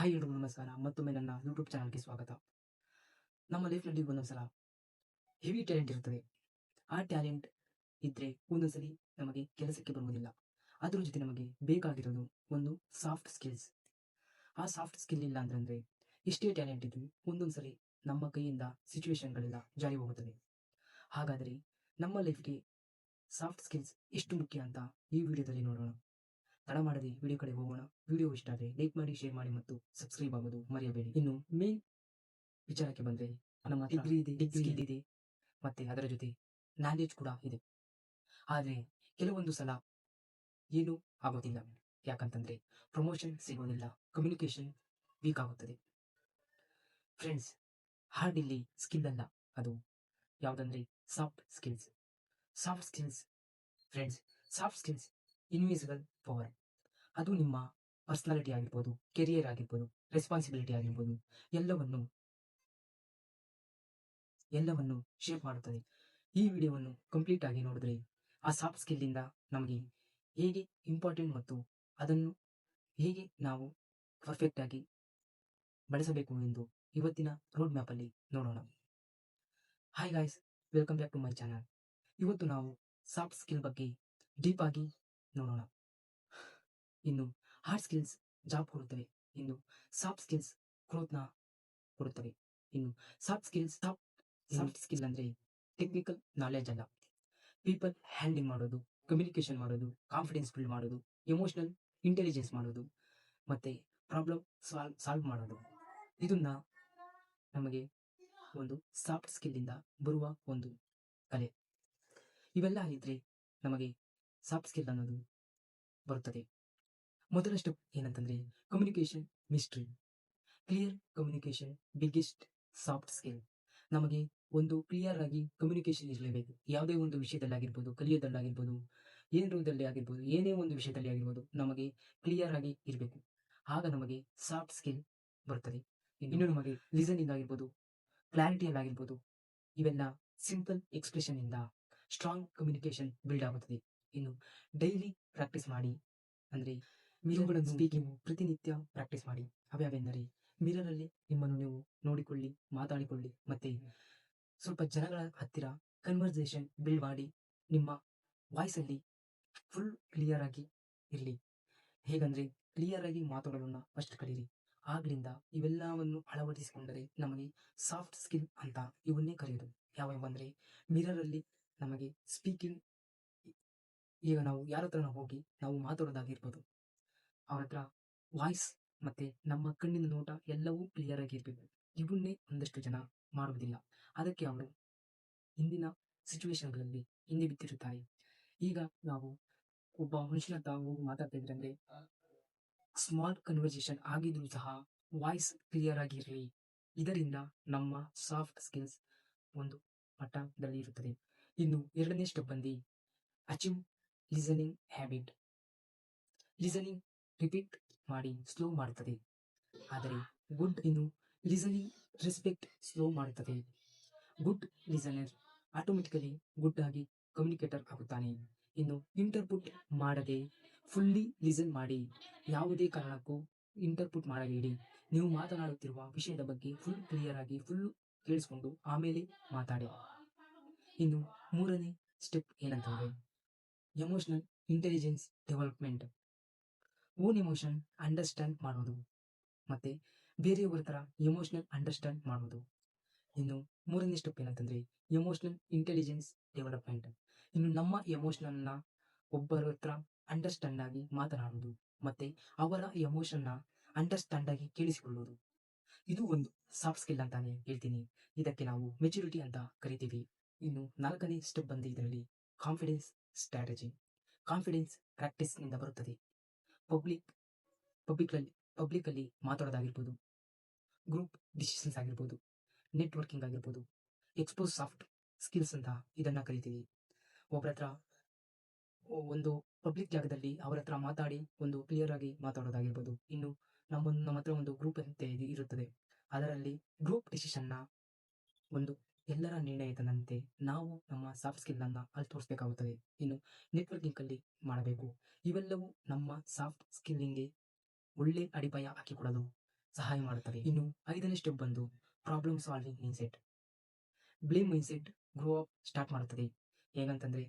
Hi ಎಲ್ರಿಗೂ ನಮಸ್ಕಾರ. ಮತ್ತೊಮ್ಮೆ ನನ್ನ ಯೂಟ್ಯೂಬ್ ಚಾನಲ್ಗೆ ಸ್ವಾಗತ. ನಮ್ಮ ಲೈಫ್ನಲ್ಲಿ ಒಂದೊಂದ್ಸಲ ಹೆವಿ ಟ್ಯಾಲೆಂಟ್ ಇರ್ತದೆ. ಆ ಟ್ಯಾಲೆಂಟ್ ಇದ್ರೆ ಒಂದೊಂದ್ಸಲಿ ನಮಗೆ ಕೆಲಸಕ್ಕೆ ಬರುವುದಿಲ್ಲ. ಅದ್ರ ಜೊತೆ ನಮಗೆ ಬೇಕಾಗಿರೋದು ಒಂದು ಸಾಫ್ಟ್ ಸ್ಕಿಲ್ಸ್. ಆ ಸಾಫ್ಟ್ ಸ್ಕಿಲ್ ಇಲ್ಲ ಅಂತಂದ್ರೆ ಎಷ್ಟೇ ಟ್ಯಾಲೆಂಟ್ ಇದ್ರೂ ಒಂದೊಂದ್ಸಲಿ ನಮ್ಮ ಕೈಯಿಂದ ಸಿಚುವೇಶನ್ಗಳೆಲ್ಲ ಜಾರಿ ಹೋಗುತ್ತದೆ. ಹಾಗಾದರೆ ನಮ್ಮ ಲೈಫ್ಗೆ ಸಾಫ್ಟ್ ಸ್ಕಿಲ್ಸ್ ಎಷ್ಟು ಮುಖ್ಯ ಅಂತ ಈ ವಿಡಿಯೋದಲ್ಲಿ ನೋಡೋಣ. ತಡ ಮಾಡದೆ ವಿಡಿಯೋ ಕಡೆ ಹೋಗೋಣ. ವಿಡಿಯೋ ಇಷ್ಟ ಆದರೆ ಲೈಕ್ ಮಾಡಿ, ಶೇರ್ ಮಾಡಿ ಮತ್ತು ಸಬ್ಸ್ಕ್ರೈಬ್ ಆಗೋದು ಮರೆಯಬೇಡಿ. ಇನ್ನು ಮೇನ್ ವಿಚಾರಕ್ಕೆ ಬಂದ್ರೆ ನಮ್ಮ ಡಿಗ್ರಿ ಇದೆ, ಸ್ಕಿಲ್ ಇದೆ, ಮತ್ತೆ ಅದರ ಜೊತೆ ನಾಲೆಜ್ ಕೂಡ ಇದೆ. ಆದರೆ ಕೆಲವೊಂದು ಸಲ ಏನೂ ಆಗೋದಿಲ್ಲ. ಯಾಕಂತಂದ್ರೆ ಪ್ರಮೋಷನ್ ಸಿಗೋದಿಲ್ಲ, ಕಮ್ಯುನಿಕೇಶನ್ ವೀಕ್ ಆಗುತ್ತದೆ. ಫ್ರೆಂಡ್ಸ್, ಹಾರ್ಡ್ ಇಲ್ಲಿ ಸ್ಕಿಲ್ ಅಲ್ಲ, ಅದು ಯಾವುದಂದ್ರೆ soft skills. Soft skills friends, soft skills invisible power. ಅದು ನಿಮ್ಮ ಪರ್ಸನಾಲಿಟಿ ಆಗಿರ್ಬೋದು, ಕೆರಿಯರ್ ಆಗಿರ್ಬೋದು, ರೆಸ್ಪಾನ್ಸಿಬಿಲಿಟಿ ಆಗಿರ್ಬೋದು, ಎಲ್ಲವನ್ನು ಶೇಪ್ ಮಾಡುತ್ತದೆ. ಈ ವಿಡಿಯೋವನ್ನು ಕಂಪ್ಲೀಟ್ ಆಗಿ ನೋಡಿದ್ರೆ ಆ ಸಾಫ್ಟ್ ಸ್ಕಿಲ್ ಇಂದ ನಮಗೆ ಹೇಗೆ ಇಂಪಾರ್ಟೆಂಟ್ ಮತ್ತು ಅದನ್ನು ಹೇಗೆ ನಾವು ಪರ್ಫೆಕ್ಟ್ ಆಗಿ ಬಳಸಬೇಕು ಎಂದು ಇವತ್ತಿನ ರೋಡ್ ಮ್ಯಾಪ್ ಅಲ್ಲಿ ನೋಡೋಣ. Hi guys, welcome back to my channel. ಇವತ್ತು ನಾವು ಸಾಫ್ಟ್ ಸ್ಕಿಲ್ ಬಗ್ಗೆ ಡೀಪ್ ಆಗಿ ನೋಡೋಣ. ಇನ್ನು ಹಾರ್ಡ್ ಸ್ಕಿಲ್ಸ್ ಜಾಬ್ ಕೊಡುತ್ತವೆ, ಇನ್ನು ಸಾಫ್ಟ್ ಸ್ಕಿಲ್ಸ್ ಗ್ರೋತ್ನ ಕೊಡುತ್ತವೆ. ಇನ್ನು ಸಾಫ್ಟ್ ಸ್ಕಿಲ್ ಅಂದ್ರೆ ಟೆಕ್ನಿಕಲ್ ನಾಲೆಜ್ ಅಲ್ಲ, ಪೀಪಲ್ ಹ್ಯಾಂಡಲ್ ಮಾಡೋದು, ಕಮ್ಯುನಿಕೇಶನ್ ಮಾಡೋದು, ಕಾನ್ಫಿಡೆನ್ಸ್ ಬಿಲ್ಡ್ ಮಾಡೋದು, ಎಮೋಷನಲ್ ಇಂಟೆಲಿಜೆನ್ಸ್ ಮಾಡೋದು, ಮತ್ತೆ ಪ್ರಾಬ್ಲಮ್ ಸಾಲ್ವ್ ಮಾಡೋದು. ಇದನ್ನ ನಮಗೆ ಒಂದು ಸಾಫ್ಟ್ ಸ್ಕಿಲ್ ಇಂದ ಬರುವ ಒಂದು ಕಲೆ. ಇವೆಲ್ಲ ಇದ್ರೆ ನಮಗೆ ಸಾಫ್ಟ್ ಸ್ಕಿಲ್ ಅನ್ನೋದು ಬರುತ್ತದೆ. ಮೊದಲ ಸ್ಟೆಪ್ ಏನಂತಂದ್ರೆ communication mystery. Clear communication biggest soft skill. ನಮಗೆ ಒಂದು ಕ್ಲಿಯರ್ ಆಗಿ ಕಮ್ಯುನಿಕೇಶನ್ ಇರಲೇಬೇಕು. ಯಾವುದೇ ಒಂದು ವಿಷಯದಲ್ಲಾಗಿರ್ಬೋದು, ಕಲಿಯೋದಲ್ಲಾಗಿರ್ಬೋದು, ಏನೇ ಆಗಿರ್ಬೋದು, ಏನೇ ಒಂದು ವಿಷಯದಲ್ಲಿ ಆಗಿರ್ಬೋದು, ನಮಗೆ ಕ್ಲಿಯರ್ ಆಗಿ ಇರಬೇಕು. ಆಗ ನಮಗೆ ಸಾಫ್ಟ್ ಸ್ಕಿಲ್ ಬರುತ್ತದೆ. ಇನ್ನು ನಮಗೆ ಲಿಸನಿಂಗ್ ಆಗಿರ್ಬೋದು, ಕ್ಲಾರಿಟಿಯಲ್ಲಾಗಿರ್ಬೋದು, ಇವೆಲ್ಲ ಸಿಂಪಲ್ ಎಕ್ಸ್ಪ್ರೆಷನ್ ಇಂದ ಸ್ಟ್ರಾಂಗ್ ಕಮ್ಯುನಿಕೇಶನ್ ಬಿಲ್ಡ್ ಆಗುತ್ತದೆ. ಇನ್ನು ಡೈಲಿ ಪ್ರಾಕ್ಟೀಸ್ ಮಾಡಿ, ಅಂದ್ರೆ ಮಿರರ್ಗಳನ್ನು ಸ್ಪೀಕಿಂಗ್ ಪ್ರತಿನಿತ್ಯ ಪ್ರಾಕ್ಟೀಸ್ ಮಾಡಿ. ಅವ್ಯಾವೆಂದರೆ ಮಿರರ್ ಅಲ್ಲಿ ನಿಮ್ಮನ್ನು ನೀವು ನೋಡಿಕೊಳ್ಳಿ, ಮಾತಾಡಿಕೊಳ್ಳಿ, ಮತ್ತೆ ಸ್ವಲ್ಪ ಜನಗಳ ಹತ್ತಿರ ಕನ್ವರ್ಸೇಷನ್ ಬಿಲ್ಡ್ ಮಾಡಿ. ನಿಮ್ಮ ವಾಯ್ಸ್ ಅಲ್ಲಿ ಫುಲ್ ಕ್ಲಿಯರ್ ಆಗಿ ಇರಲಿ. ಹೇಗಂದ್ರೆ ಕ್ಲಿಯರ್ ಆಗಿ ಮಾತಾಡೋದನ್ನ ಫಸ್ಟ್ ಕಲೀರಿ. ಆಗ್ಲಿಂದ ಇವೆಲ್ಲವನ್ನು ಅಳವಡಿಸಿಕೊಂಡರೆ ನಮಗೆ ಸಾಫ್ಟ್ ಸ್ಕಿಲ್ ಅಂತ ಇವನ್ನೇ ಕರೆಯೋದು. ಯಾವ್ಯಾವಂದ್ರೆ ಮಿರರ್ ಅಲ್ಲಿ ನಮಗೆ ಸ್ಪೀಕಿಂಗ್, ಈಗ ನಾವು ಯಾರ ಹತ್ರ ಹೋಗಿ ನಾವು ಮಾತಾಡೋದಾಗಿರ್ಬೋದು, ಅವ್ರ ಹತ್ರ ವಾಯ್ಸ್ ಮತ್ತೆ ನಮ್ಮ ಕಣ್ಣಿನ ನೋಟ ಎಲ್ಲವೂ ಕ್ಲಿಯರ್ ಆಗಿರ್ಬೇಕು. ಇವನ್ನೇ ಒಂದಷ್ಟು ಜನ ಮಾಡುವುದಿಲ್ಲ. ಅದಕ್ಕೆ ಅವರು ಇಂದಿನ ಸಿಚುವೇಶನ್ಗಳಲ್ಲಿ ಹಿಂದೆ ಬಿದ್ದಿರುತ್ತಾರೆ. ಈಗ ನಾವು ಒಬ್ಬ ಮನುಷ್ಯನ ಹತ್ರ ಹೋಗಿ ಮಾತಾಡ್ತಾ ಇದ್ರೆ ಅಂದ್ರೆ ಸ್ಮಾಲ್ ಕನ್ವರ್ಸೇಷನ್ ಆಗಿದ್ರು ಸಹ ವಾಯ್ಸ್ ಕ್ಲಿಯರ್ ಆಗಿರಲಿ. ಇದರಿಂದ ನಮ್ಮ ಸಾಫ್ಟ್ ಸ್ಕಿಲ್ಸ್ ಒಂದು ಮಟ್ಟದಲ್ಲಿ ಇರುತ್ತದೆ. ಇನ್ನು ಎರಡನೇ ಸ್ಟೆಪ್ ಬಂದು achieve listening habit. Listening repeat ಮಾಡಿ ಸ್ಲೋ ಮಾಡುತ್ತದೆ, ಆದರೆ ಇನ್ನು ಲಿಸನಿಂಗ್ ರೆಸ್ಪೆಕ್ಟ್ ಸ್ಲೋ ಮಾಡುತ್ತದೆ. ಗುಡ್ ಲಿಸನರ್ ಆಟೋಮೆಟಿಕಲಿ ಗುಡ್ ಆಗಿ ಕಮ್ಯುನಿಕೇಟರ್ ಆಗುತ್ತಾನೆ. ಇನ್ನು ಇಂಟರ್ಪುಟ್ ಮಾಡದೆ ಫುಲ್ಲಿ ಲಿಸನ್ ಮಾಡಿ. ಯಾವುದೇ ಕಾರಣಕ್ಕೂ ಇಂಟರ್ಪುಟ್ ಮಾಡಬೇಡಿ. ನೀವು ಮಾತನಾಡುತ್ತಿರುವ ವಿಷಯದ ಬಗ್ಗೆ ಫುಲ್ ಕ್ಲಿಯರ್ ಆಗಿ ಫುಲ್ ಕೇಳಿಸ್ಕೊಂಡು ಆಮೇಲೆ ಮಾತಾಡಿ. ಇನ್ನು ಮೂರನೇ ಸ್ಟೆಪ್ ಏನಂತಂದ್ರೆ emotional intelligence development. Own emotion understand ಮಾಡೋದು ಮತ್ತೆ ಬೇರೆಯವರ ತರ ಎಮೋಷನಲ್ ಅಂಡರ್ಸ್ಟ್ಯಾಂಡ್ ಮಾಡೋದು. ಇನ್ನು ಮೂರನೇ ಸ್ಟೆಪ್ ಏನಂತಂದ್ರೆ ಎಮೋಷನಲ್ ಇಂಟೆಲಿಜೆನ್ಸ್ ಡೆವಲಪ್ಮೆಂಟ್. ಇನ್ನು ನಮ್ಮ ಎಮೋಷನಲ್ನ ಒಬ್ಬರ ಹತ್ರ ಅಂಡರ್ಸ್ಟ್ಯಾಂಡ್ ಆಗಿ ಮಾತನಾಡುವುದು ಮತ್ತೆ ಅವರ ಎಮೋಷನ್ನ ಅಂಡರ್ಸ್ಟ್ಯಾಂಡ್ ಆಗಿ ಕೇಳಿಸಿಕೊಳ್ಳುವುದು. ಇದು ಒಂದು ಸಾಫ್ಟ್ ಸ್ಕಿಲ್ ಅಂತಾನೆ ಹೇಳ್ತೀನಿ. ಇದಕ್ಕೆ ನಾವು ಮೆಚುರಿಟಿ ಅಂತ ಕರಿತೀವಿ. ಇನ್ನು ನಾಲ್ಕನೇ ಸ್ಟೆಪ್ ಬಂದು ಇದರಲ್ಲಿ ಕಾನ್ಫಿಡೆನ್ಸ್ ಸ್ಟ್ರಾಟಜಿ. ಕಾನ್ಫಿಡೆನ್ಸ್ ಪ್ರಾಕ್ಟೀಸ್ ನಿಂದ ಬರುತ್ತದೆ. ಪಬ್ಲಿಕ್ ಅಲ್ಲಿ ಮಾತಾಡೋದಾಗಿರ್ಬೋದು, ಗ್ರೂಪ್ ಡಿಸಿಷನ್ಸ್ ಆಗಿರ್ಬೋದು, ನೆಟ್ವರ್ಕಿಂಗ್ ಆಗಿರ್ಬೋದು, ಎಕ್ಸ್ಪೋಸ್ ಸಾಫ್ಟ್ ಸ್ಕಿಲ್ಸ್ ಅಂತ ಇದನ್ನ ಕರಿತೀವಿ. ಒಬ್ಬರ ಹತ್ರ ಒಂದು ಪಬ್ಲಿಕ್ ಜಾಗದಲ್ಲಿ ಅವರ ಹತ್ರ ಮಾತಾಡಿ ಒಂದು ಕ್ಲಿಯರ್ ಆಗಿ ಮಾತಾಡೋದಾಗಿರ್ಬೋದು. ಇನ್ನು ನಮ್ಮ ಹತ್ರ ಒಂದು ಗ್ರೂಪ್ ಅಂತ ಇರುತ್ತದೆ. ಅದರಲ್ಲಿ ಗ್ರೂಪ್ ಡಿಸಿಷನ್ನ ಒಂದು ಎಲ್ಲರ ನಿರ್ಣಯದಂತೆ ನಾವು ನಮ್ಮ ಸಾಫ್ಟ್ ಸ್ಕಿಲ್ ಅನ್ನ ಅಲ್ಲಿ ತೋರಿಸಬೇಕಾಗುತ್ತದೆ. ಇನ್ನು ನೆಟ್ವರ್ಕಿಂಗ್ ಅಲ್ಲಿ ಮಾಡಬೇಕು. ಇವೆಲ್ಲವೂ ನಮ್ಮ ಸಾಫ್ಟ್ ಸ್ಕಿಲ್ಲಿಂಗ್ಗೆ ಒಳ್ಳೆ ಅಡಿಪಾಯ ಹಾಕಿಕೊಡಲು ಸಹಾಯ ಮಾಡುತ್ತವೆ. ಇನ್ನು 5ನೇ ಸ್ಟೆಪ್ ಬಂದು problem solving mindset. Blame mindset grow up start ಮಾಡುತ್ತದೆ. ಹೇಗಂತಂದ್ರೆ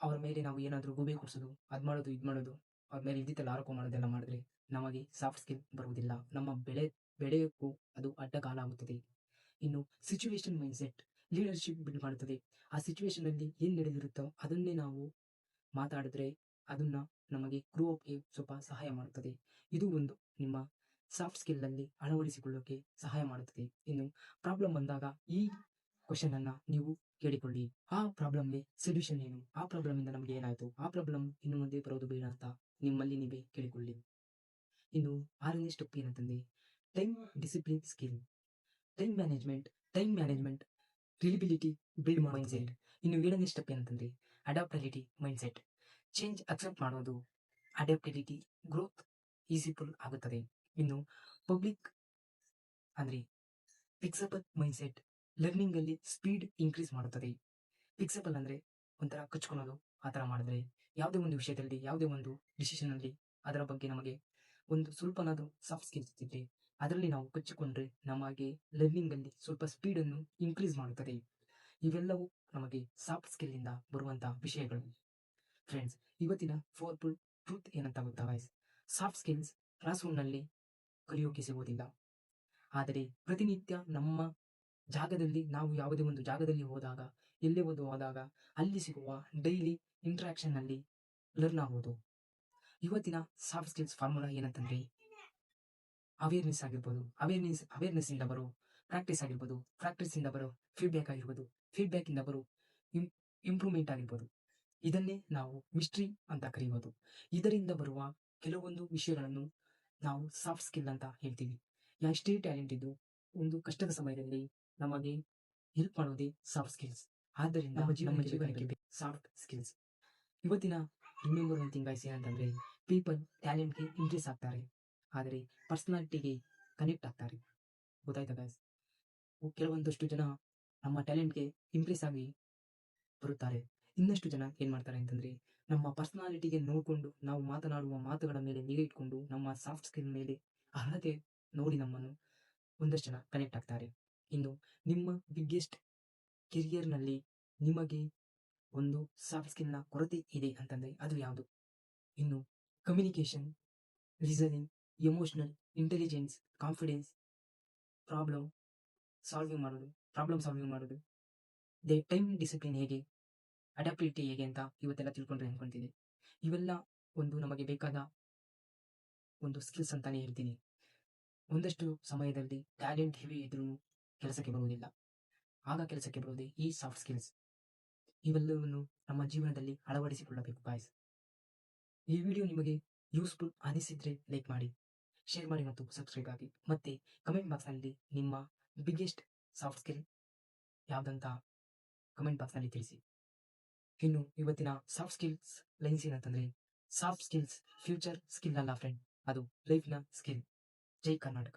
ಅವರ ಮೇಲೆ ನಾವು ಏನಾದರೂ ಗೂಬೆ ಕೂರಿಸೋದು, ಅದ್ ಮಾಡೋದು, ಇದ್ ಮಾಡೋದು, ಅವ್ರ ಮೇಲೆ ಇದ್ದಿದ್ದೆಲ್ಲ ಆರೋಪ ಮಾಡೋದೆಲ್ಲ ಮಾಡಿದ್ರೆ ನಮಗೆ ಸಾಫ್ಟ್ ಸ್ಕಿಲ್ ಬರುವುದಿಲ್ಲ. ನಮ್ಮ ಬೆಳೆಯೋಕ್ಕೂ ಅದು ಅಡ್ಡಗಾಲ ಆಗುತ್ತದೆ. ಇನ್ನು ಸಿಚುವೇಶನ್ ಮೈಂಡ್ಸೆಟ್ ಲೀಡರ್ಶಿಪ್ ಬಿಲ್ಡ್ ಮಾಡುತ್ತದೆ. ಆ ಸಿಚುವೇಶನ್ ಅಲ್ಲಿ ಏನ್ ನಡೆದಿರುತ್ತೋ ಅದನ್ನೇ ನಾವು ಮಾತಾಡಿದ್ರೆ ಅದನ್ನ ನಮಗೆ ಗ್ರೋ ಅಪ್ಗೆ ಸ್ವಲ್ಪ ಸಹಾಯ ಮಾಡುತ್ತದೆ. ಇದು ಒಂದು ನಿಮ್ಮ ಸಾಫ್ಟ್ ಸ್ಕಿಲ್ ಅಲ್ಲಿ ಅಳವಡಿಸಿಕೊಳ್ಳೋಕೆ ಸಹಾಯ ಮಾಡುತ್ತದೆ. ಇನ್ನು ಪ್ರಾಬ್ಲಮ್ ಬಂದಾಗ ಈ ಕ್ವಶನ್ ಅನ್ನ ನೀವು ಕೇಳಿಕೊಳ್ಳಿ. ಆ ಪ್ರಾಬ್ಲಮ್ಗೆ ಸೊಲ್ಯೂಷನ್ ಏನು? ಆ ಪ್ರಾಬ್ಲಮ್ ಇಂದ ನಮಗೆ ಏನಾಯ್ತು? ಆ ಪ್ರಾಬ್ಲಮ್ ಇನ್ನು ಮುಂದೆ ಬರೋದು ಬೇಡ ಅಂತ ನಿಮ್ಮಲ್ಲಿ ನೀವೇ ಕೇಳಿಕೊಳ್ಳಿ. ಇನ್ನು 6ನೇ ಸ್ಟೆಪ್ ಏನಂತಂದ್ರೆ time discipline skill. Time management reliability build mindset. ಇನ್ನು 7ನೇ ಸ್ಟೆಪ್ ಏನಂತಂದ್ರೆ ಅಡಾಪ್ಟಬಿಲಿಟಿ ಮೈಂಡ್ಸೆಟ್. ಚೇಂಜ್ ಅಕ್ಸೆಪ್ಟ್ ಮಾಡೋದು, ಅಡಾಪ್ಟಬಿಲಿಟಿ ಗ್ರೋತ್ ಈಸಿಫುಲ್ ಆಗುತ್ತದೆ. ಇನ್ನು ಪಬ್ಲಿಕ್ ಅಂದ್ರೆ ಫಿಕ್ಸಬಲ್ ಮೈಂಡ್ಸೆಟ್ ಲರ್ನಿಂಗ್ ಅಲ್ಲಿ ಸ್ಪೀಡ್ ಇನ್ಕ್ರೀಸ್ ಮಾಡುತ್ತದೆ. ಫಿಕ್ಸಬಲ್ ಅಂದ್ರೆ ಒಂಥರ ಕಚ್ಕೊಳ್ಳೋದು, ಆ ಥರ ಮಾಡಿದ್ರೆ ಯಾವುದೇ ಒಂದು ವಿಷಯದಲ್ಲಿ ಯಾವುದೇ ಒಂದು ಡಿಸಿಷನ್ ಅಲ್ಲಿ ಅದರ ಬಗ್ಗೆ ನಮಗೆ ಒಂದು ಸ್ವಲ್ಪನಾದರೂ ಸಾಫ್ಟ್ ಸ್ಕಿಲ್ಸ್ ಇದ್ದರೆ ಅದರಲ್ಲಿ ನಾವು ಕಚ್ಚಿಕೊಂಡ್ರೆ ನಮಗೆ ಲರ್ನಿಂಗ್ ಅಲ್ಲಿ ಸ್ವಲ್ಪ ಸ್ಪೀಡ್ ಅನ್ನು ಇನ್ಕ್ರೀಸ್ ಮಾಡುತ್ತದೆ. ಇವೆಲ್ಲವೂ ನಮಗೆ ಸಾಫ್ಟ್ ಸ್ಕಿಲ್ ಇಂದ ಬರುವಂತಹ ವಿಷಯಗಳು. ಫ್ರೆಂಡ್ಸ್, ಇವತ್ತಿನ ಪವರ್ಫುಲ್ ಟ್ರೂತ್ ಏನಂತ ಗೊತ್ತಾ ಗೈಸ್? ಸಾಫ್ಟ್ ಸ್ಕಿಲ್ಸ್ ಕ್ಲಾಸ್ ರೂಮ್ನಲ್ಲಿ ಕಲಿಯೋಕೆ ಸಿಗುವುದಿಲ್ಲ. ಆದರೆ ಪ್ರತಿನಿತ್ಯ ನಮ್ಮ ಜಾಗದಲ್ಲಿ ನಾವು ಯಾವುದೇ ಒಂದು ಜಾಗದಲ್ಲಿ ಹೋದಾಗ, ಎಲ್ಲೇ ಹೋದಾಗ ಅಲ್ಲಿ ಸಿಗುವ ಡೈಲಿ ಇಂಟ್ರಾಕ್ಷನ್ ನಲ್ಲಿ ಲರ್ನ್ ಆಗುವುದು. ಇವತ್ತಿನ ಸಾಫ್ಟ್ ಸ್ಕಿಲ್ಸ್ ಫಾರ್ಮುಲಾ ಏನಂತಂದ್ರೆ ಅವೇರ್ನೆಸ್ ಆಗಿರ್ಬೋದು, ಅವೇರ್ನೆಸ್ ಇಂದ ಬರೋ ಪ್ರಾಕ್ಟೀಸ್ ಆಗಿರ್ಬೋದು, ಪ್ರಾಕ್ಟೀಸ್ ಇಂದ ಬರೋ ಫೀಡ್ಬ್ಯಾಕ್ ಆಗಿರ್ಬೋದು, ಫೀಡ್ಬ್ಯಾಕ್ ಇಂದ ಬರೋ ಇಂಪ್ರೂವ್ಮೆಂಟ್ ಆಗಿರ್ಬೋದು. ಇದನ್ನೇ ನಾವು ಮಿಸ್ಟ್ರಿ ಅಂತ ಕರೆಯುವುದು. ಇದರಿಂದ ಬರುವ ಕೆಲವೊಂದು ವಿಷಯಗಳನ್ನು ನಾವು ಸಾಫ್ಟ್ ಸ್ಕಿಲ್ ಅಂತ ಹೇಳ್ತೀವಿ. ಎಷ್ಟೇ ಟ್ಯಾಲೆಂಟ್ ಇದ್ದು ಒಂದು ಕಷ್ಟದ ಸಮಯದಲ್ಲಿ ನಮಗೆ ಹೆಲ್ಪ್ ಮಾಡೋದೇ ಸಾಫ್ಟ್ ಸ್ಕಿಲ್ಸ್. ಆದ್ದರಿಂದ ನಮ್ಮ ಜೀವನಕ್ಕೆ ಸಾಫ್ಟ್ ಸ್ಕಿಲ್ಸ್. ಇವತ್ತಿನ ರಿಮೆಂಬರ್ ಒನ್ ಥಿಂಗ್ ಗೈಸ್ ಏನಂತಂದ್ರೆ ಪೀಪಲ್ ಟ್ಯಾಲೆಂಟ್ಗೆ ಇಂಪ್ರೆಸ್ ಆಗ್ತಾರೆ, ಆದರೆ ಪರ್ಸನಾಲಿಟಿಗೆ ಕನೆಕ್ಟ್ ಆಗ್ತಾರೆ. ಗೊತ್ತಾಯ್ತಾ ಗೈಸ್? ಕೆಲವೊಂದಷ್ಟು ಜನ ನಮ್ಮ ಟ್ಯಾಲೆಂಟ್ಗೆ ಇಂಪ್ರೆಸ್ ಆಗಿ ಬರುತ್ತಾರೆ. ಇನ್ನಷ್ಟು ಜನ ಏನ್ ಮಾಡ್ತಾರೆ ಅಂತಂದ್ರೆ ನಮ್ಮ ಪರ್ಸನಾಲಿಟಿಗೆ ನೋಡಿಕೊಂಡು ನಾವು ಮಾತನಾಡುವ ಮಾತುಗಳ ಮೇಲೆ ನಿಗಾ ಇಟ್ಕೊಂಡು ನಮ್ಮ ಸಾಫ್ಟ್ ಸ್ಕಿಲ್ ಮೇಲೆ ಅರ್ಹತೆ ನೋಡಿ ನಮ್ಮನ್ನು ಒಂದಷ್ಟು ಜನ ಕನೆಕ್ಟ್ ಆಗ್ತಾರೆ. ಇನ್ನು ನಿಮ್ಮ ಬಿಗ್ಗೆಸ್ಟ್ ಕೆರಿಯರ್ನಲ್ಲಿ ನಿಮಗೆ ಒಂದು ಸಾಫ್ಟ್ ಸ್ಕಿಲ್ನ ಕೊರತೆ ಇದೆ ಅಂತಂದ್ರೆ ಅದು ಯಾವುದು? ಇನ್ನು communication, reasoning, emotional intelligence, confidence, problem solving ಮಾಡೋದು, ಟೈಮ್ ಡಿಸಿಪ್ಲಿನ್ ಹೇಗೆ, ಅಡಾಪ್ಟಿವಿಟಿ ಹೇಗೆ ಅಂತ ಇವತ್ತೆಲ್ಲ ತಿಳ್ಕೊಂಡ್ರೆ ಅನ್ಕೊಂತೀನಿ. ಇವೆಲ್ಲ ಒಂದು ನಮಗೆ ಬೇಕಾದ ಒಂದು ಸ್ಕಿಲ್ಸ್ ಅಂತಾನೆ ಹೇಳ್ತೀನಿ. ಒಂದಷ್ಟು ಸಮಯದಲ್ಲಿ ಟ್ಯಾಲೆಂಟ್ ಹೆವಿ ಇದ್ರೂ ಕೆಲಸಕ್ಕೆ ಬರುವುದಿಲ್ಲ. ಆಗ ಕೆಲಸಕ್ಕೆ ಬರುವುದೇ ಈ ಸಾಫ್ಟ್ ಸ್ಕಿಲ್ಸ್. ಇವೆಲ್ಲವನ್ನು ನಮ್ಮ ಜೀವನದಲ್ಲಿ ಅಳವಡಿಸಿಕೊಳ್ಳಬೇಕು ಗಾಯ್ಸ್. ಈ ವಿಡಿಯೋ ನಿಮಗೆ ಯೂಸ್ಫುಲ್ ಅನಿಸಿದ್ರೆ ಲೈಕ್ ಮಾಡಿ, ಶೇರ್ ಮಾಡಿ ಮತ್ತು ಸಬ್ಸ್ಕ್ರೈಬ್ ಆಗಿ. ಮತ್ತೆ ಕಮೆಂಟ್ ಬಾಕ್ಸ್ನಲ್ಲಿ ನಿಮ್ಮ ಬಿಗ್ಗೆಸ್ಟ್ ಸಾಫ್ಟ್ ಸ್ಕಿಲ್ ಯಾವುದಂತ ಕಮೆಂಟ್ ಬಾಕ್ಸ್ನಲ್ಲಿ ತಿಳಿಸಿ. ಇನ್ನು ಇವತ್ತಿನ ಸಾಫ್ಟ್ ಸ್ಕಿಲ್ಸ್ ಲೈನ್ಸ್ ಏನಂತಂದ್ರೆ ಸಾಫ್ಟ್ ಸ್ಕಿಲ್ಸ್ ಫ್ಯೂಚರ್ ಸ್ಕಿಲ್ ಅಲ್ಲ ಫ್ರೆಂಡ್, ಅದು ಲೈಫ್ನ ಸ್ಕಿಲ್. ಜೈ ಕರ್ನಾಟಕ.